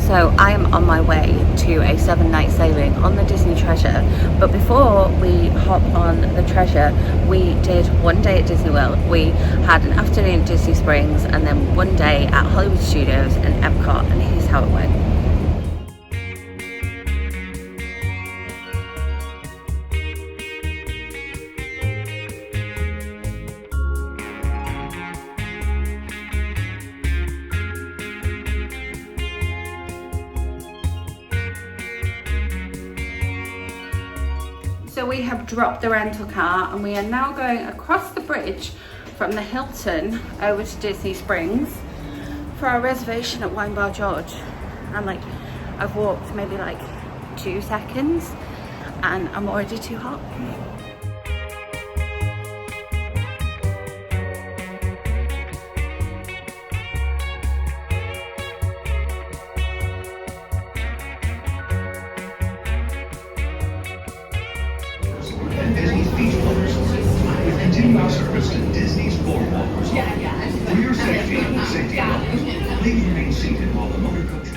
So I am on my way to a 7-night sailing on the Disney Treasure, but before we hop on the Treasure, we did one day at Disney World. We had an afternoon at Disney Springs and then one day at Hollywood Studios and Epcot, and here's how it went. So we have dropped the rental car and we are now going across the bridge from the Hilton over to Disney Springs for our reservation at Wine Bar George. I've walked maybe like 2 seconds and I'm already too hot. Disney's Beach Clubs with continuing service to Disney's Boardwalk Resort. For your safety and safety of others, please remain seated while the motor coaches.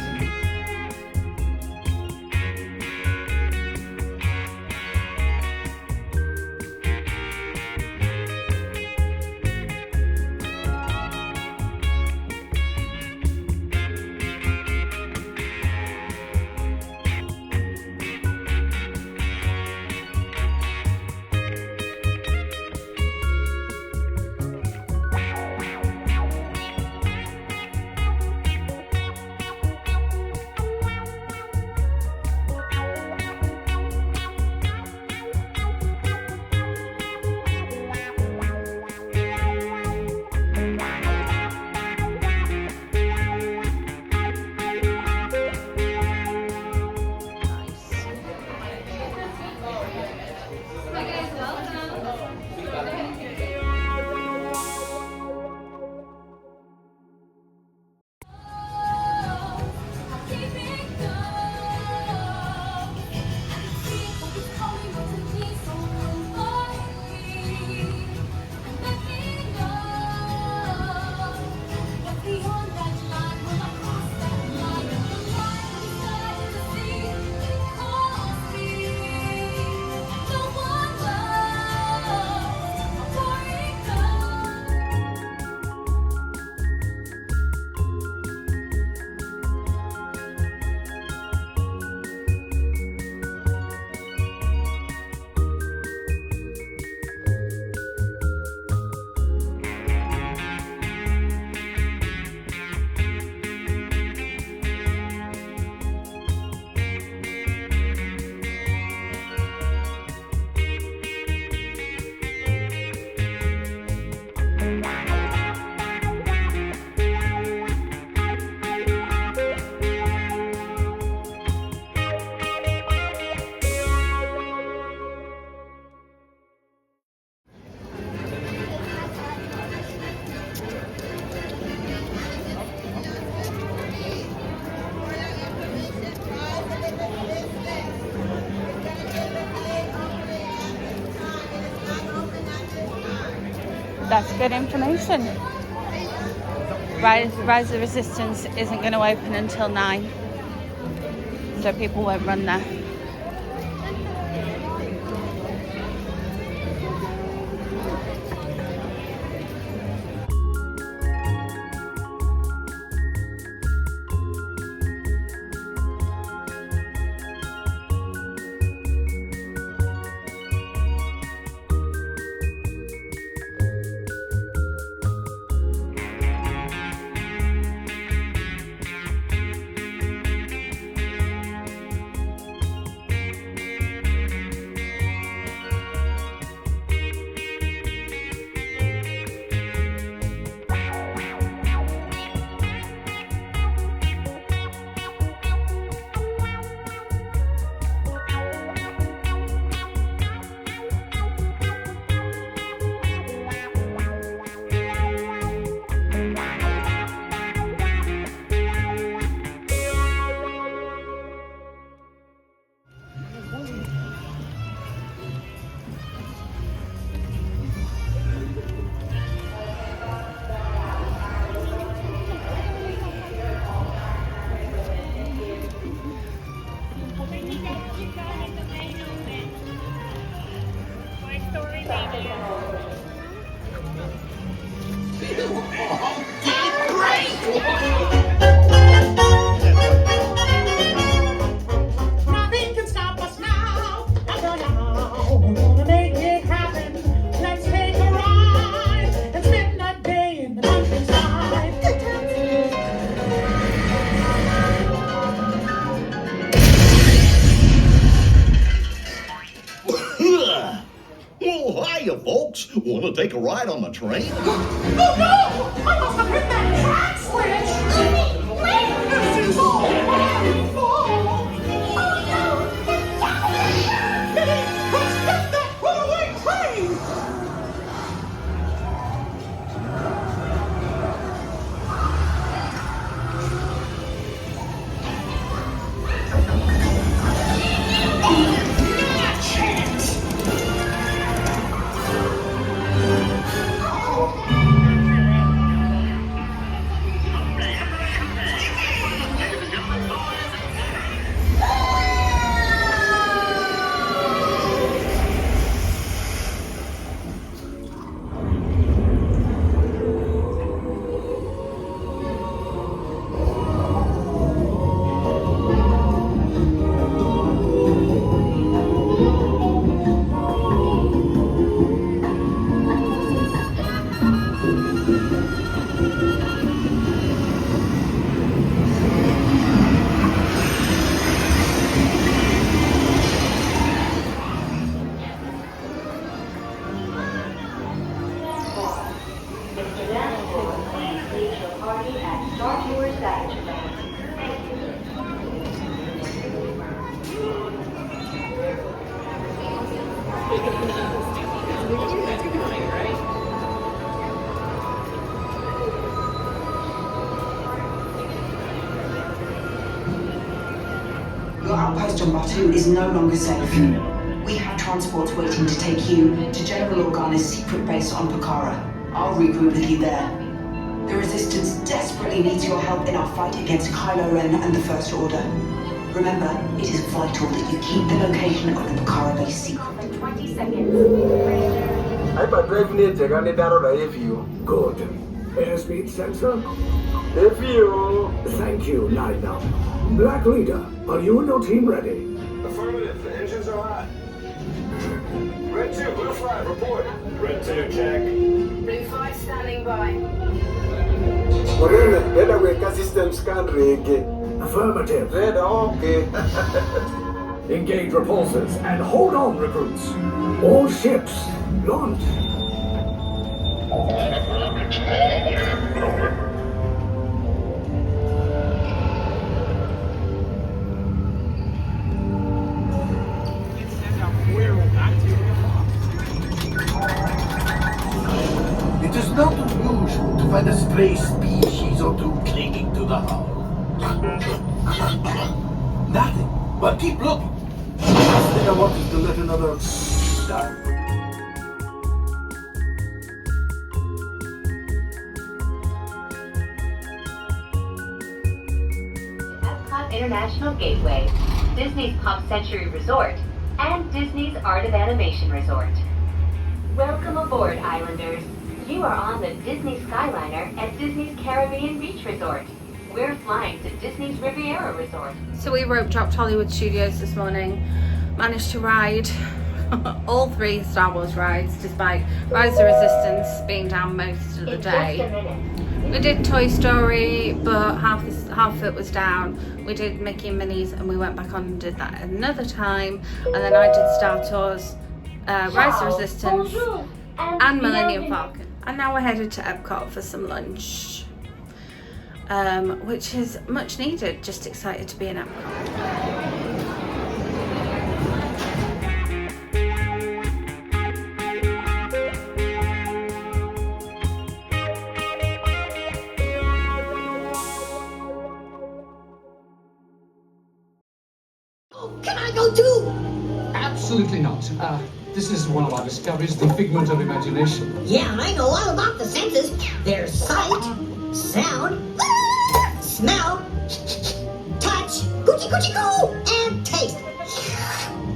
That's good information. Rise of the Resistance isn't going to open until 9, so people won't run there. Nothing can stop us now. I'm gonna make it happen. Let's take a ride and spend a day in the countryside. Oh, hiya, folks. Want to take a ride on the train? Oh no! I must have hit that track switch! This is all my fault! Oh no! Minnie, let's get that runaway train! Not a chance! Your outpost on Batu is no longer safe. We have transports waiting to take you to General Organa's secret base on Pokhara. I'll regroup with you there. The Resistance desperately needs your help in our fight against Kylo Ren and the First Order. Remember, it is vital that you keep the location of the Pokhara base secret. 20 seconds. Hyperdrive need to get a view. Good. Airspeed sensor? Review. Thank you, Nina. Black Leader, are you and your team ready? Affirmative. The engines are hot. Red 2, Blue 5, report. Red 2, check. Blue 5 standing by. Morena, better wake up system scan rig. Affirmative. Red, okay. Engage repulsors and hold on, recruits. All ships, launch. It is not unusual to find a stray species or two clinging to the hull. Nothing, but keep looking. Last thing I want is to let another die. Epcot International Gateway, Disney's Pop Century Resort, and Disney's Art of Animation Resort. Welcome aboard, Islanders. You are on the Disney Skyliner at Disney's Caribbean Beach Resort. We're flying to Disney's Riviera Resort. So we rope dropped Hollywood Studios this morning, managed to ride all 3 Star Wars rides despite Rise of the Resistance being down most of the day. We did Toy Story, but half of it was down. We did Mickey and Minnie's and we went back on and did that another time. And then I did Star Tours, Rise of the Resistance and Millennium Falcon. And now we're headed to Epcot for some lunch, which is much needed. Just excited to be in Epcot. Can I go too? Absolutely not. This is one of our discoveries, the figment of imagination. Yeah, I know all about the senses. There's sight, sound, smell, touch, coochie coochie coo, and taste.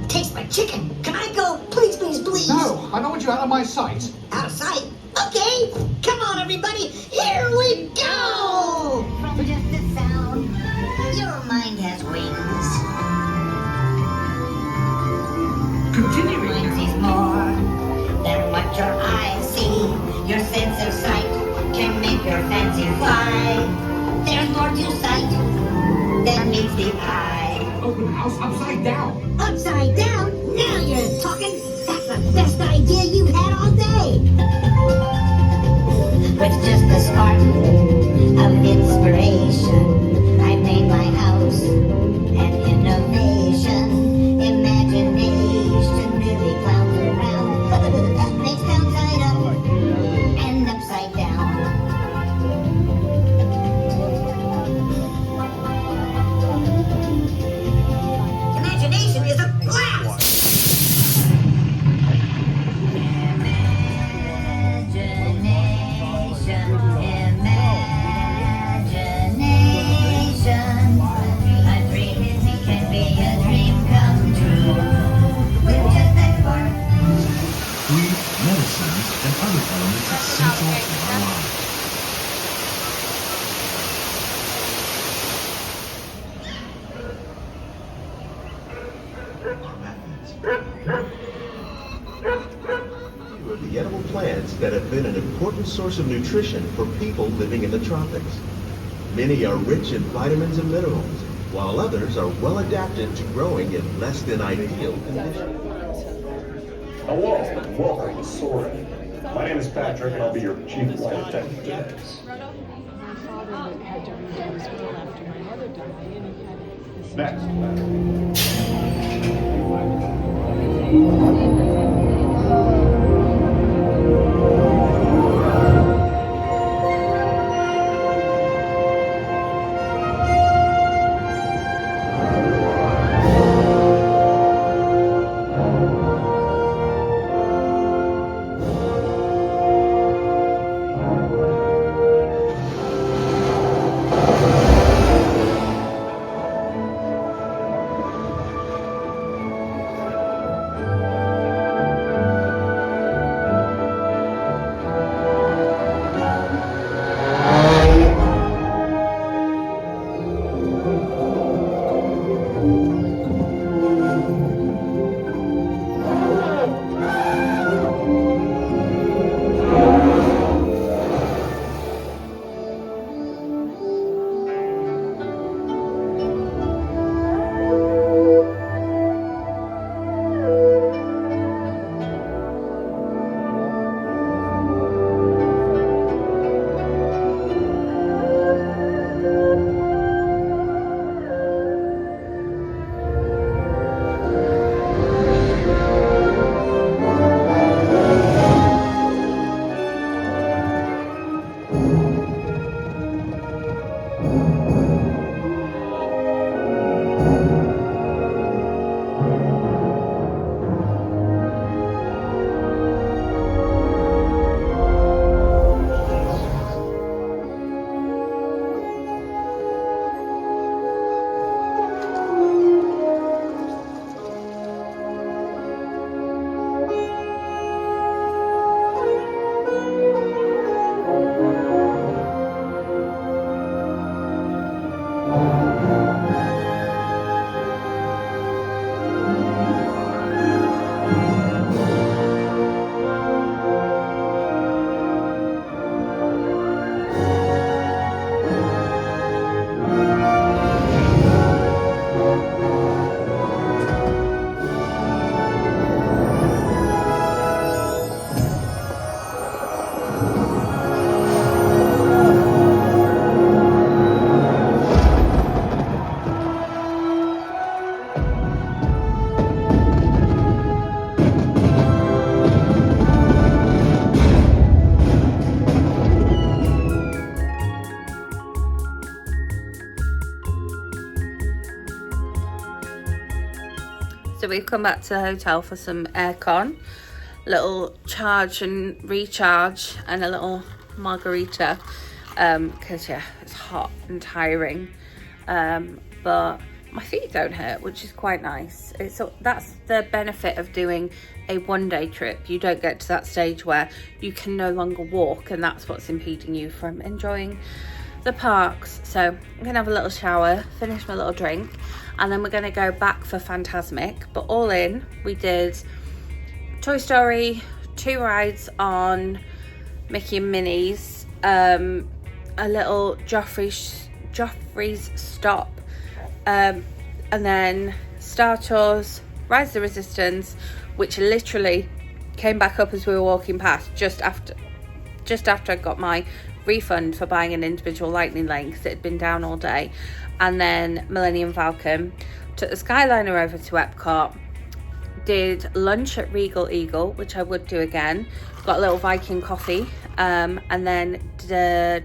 Taste my chicken. Can I go? Please, please, please. please. No, I don't want you out of my sight. Out of sight? Okay, come on, everybody. Here we go. From just the sound, your mind has wings. Continuing. Mind sees more than what your eyes see. Your sense of sight can make your fancy fly. There's more to sight than meets the eye. Open house upside down. Upside down? Now you're talking. That's the best idea you've had all day. With just a spark of inspiration, I made my house an innovation. Imagination really clowns around. Makes downside up and upside down. Imagination is a blast! Imagination. A dream can be a dream come true. With just that spark. Food, medicines, and other elements essential to our lives. The edible plants that have been an important source of nutrition for people living in the tropics. Many are rich in vitamins and minerals, while others are well adapted to growing in less than ideal conditions. Hello, welcome to Soaring. My name is Patrick, and I'll be your chief flight attendant today. Next. So we've come back to the hotel for some aircon, little charge and recharge, and a little margarita, because yeah, it's hot and tiring, but my feet don't hurt, which is quite nice. That's the benefit of doing a one-day trip. You don't get to that stage where you can no longer walk, and that's what's impeding you from enjoying the parks. So I'm gonna have a little shower, finish my little drink, and then we're gonna go back for Fantasmic. But all in, we did Toy Story, 2 rides on Mickey and Minnie's, a little Joffrey's Stop, and then Star Tours, Rise of the Resistance, which literally came back up as we were walking past just after I got my refund for buying an individual Lightning Lane because it had been down all day. And then Millennium Falcon, took the Skyliner over to Epcot, did lunch at Regal Eagle, which I would do again, got a little Viking coffee, and then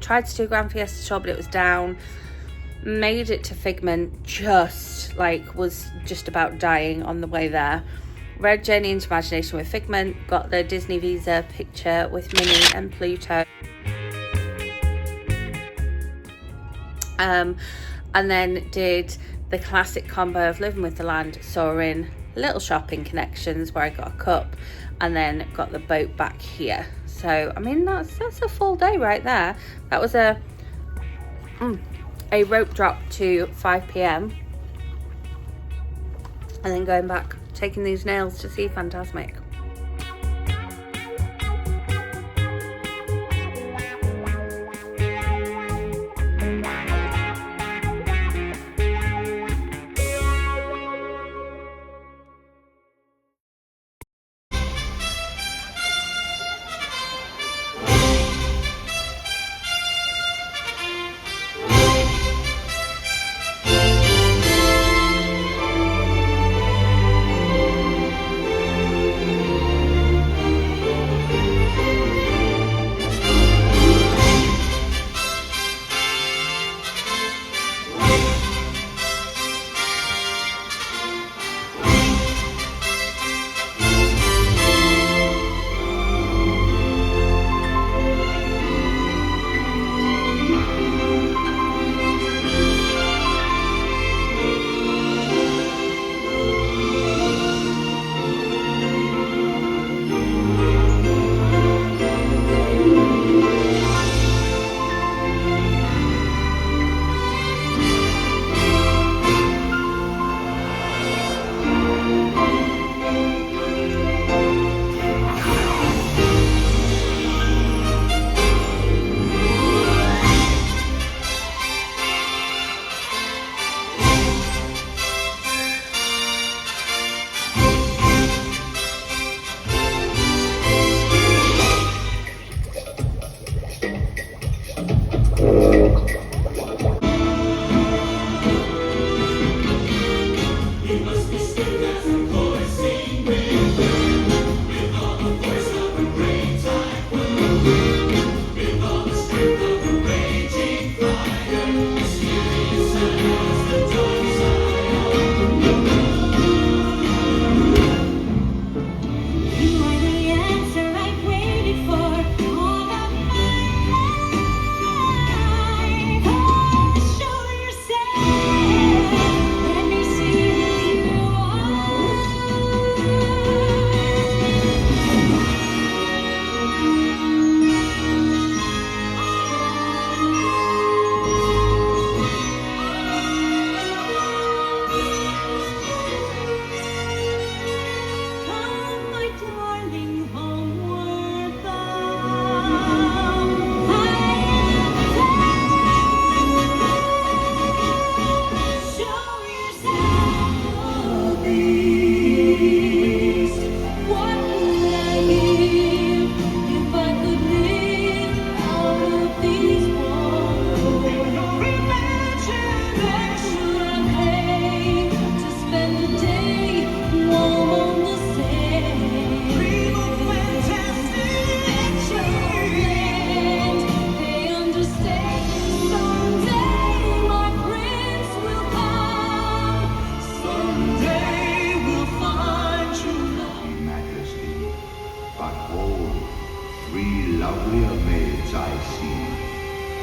tried to do Grand Fiesta Tour, but it was down. Made it to Figment, was just about dying on the way there. Read Journey into Imagination with Figment, got the Disney Visa picture with Minnie and Pluto. And then did the classic combo of Living with the Land, Soarin', little shopping connections where I got a cup, and then got the boat back here. So I mean, that's a full day right there. That was a rope drop to 5 p.m. and then going back, taking these nails to see Fantasmic.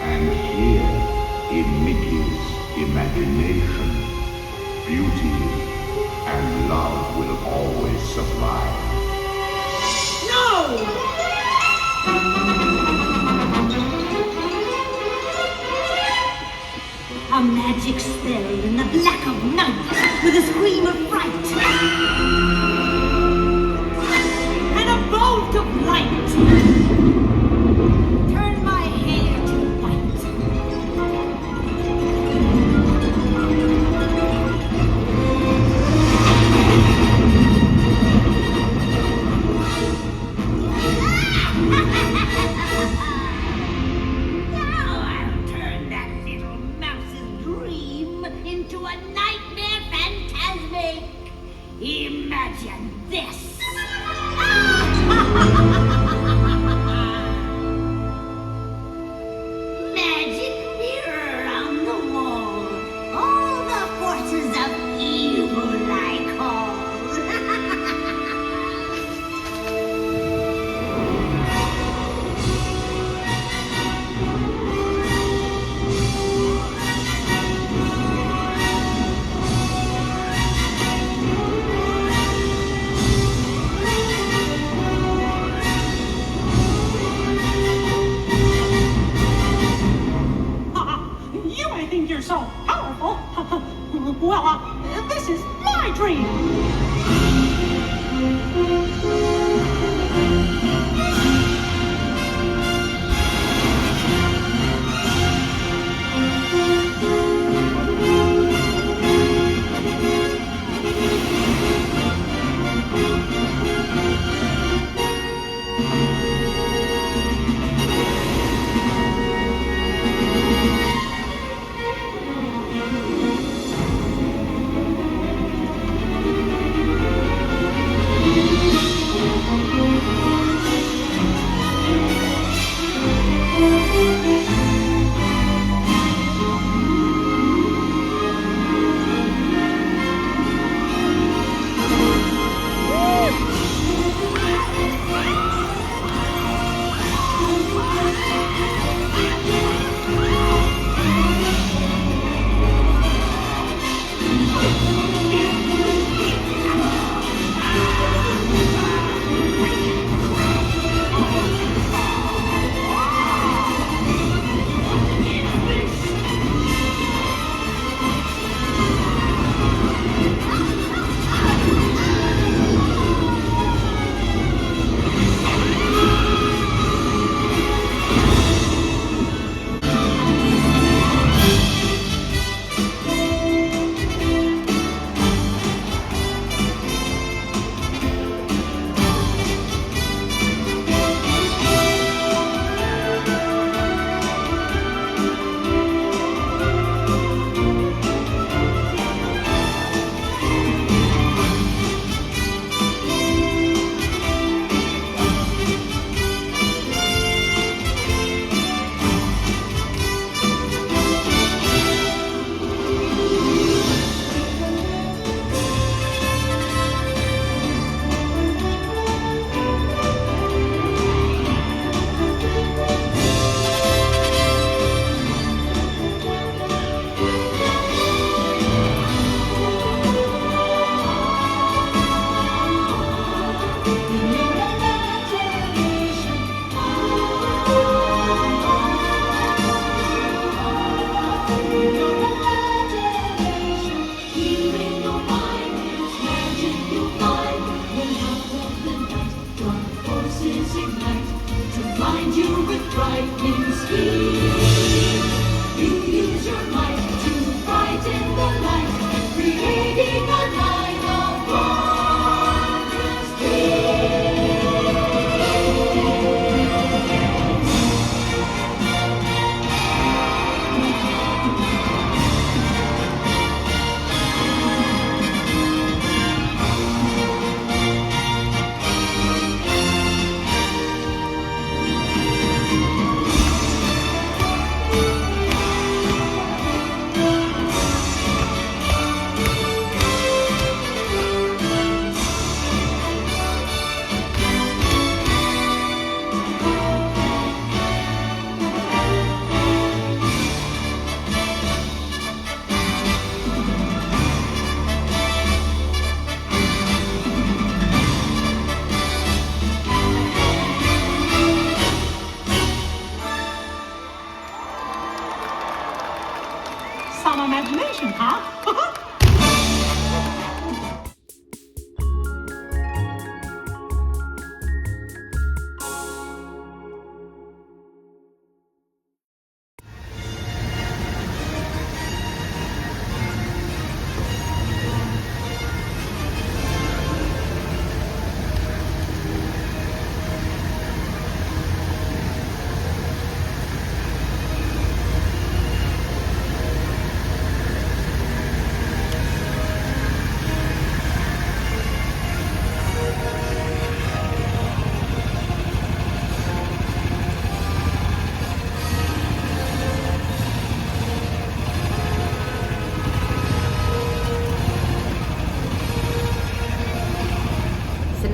And here, in Mickey's imagination, beauty, and love will always supply. No! A magic spell in the black of night with a scream of fright. And a bolt of light. Turn my hair to white. Now I'll turn that little mouse's dream into a nightmare phantasmic. Imagine this. Magic mirror on the wall. All the forces of evil I call. You may think you're so powerful. Well, this is my dream.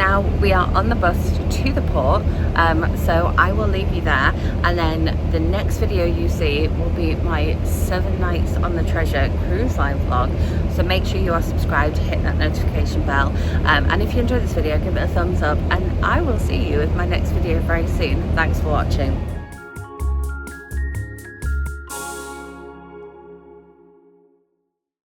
now we are on the bus to the port, so I will leave you there, and then the next video you see will be my 7 nights on the Treasure cruise line vlog. So make sure you are subscribed, hit that notification bell, and if you enjoyed this video, give it a thumbs up, and I will see you with my next video very soon. Thanks for watching.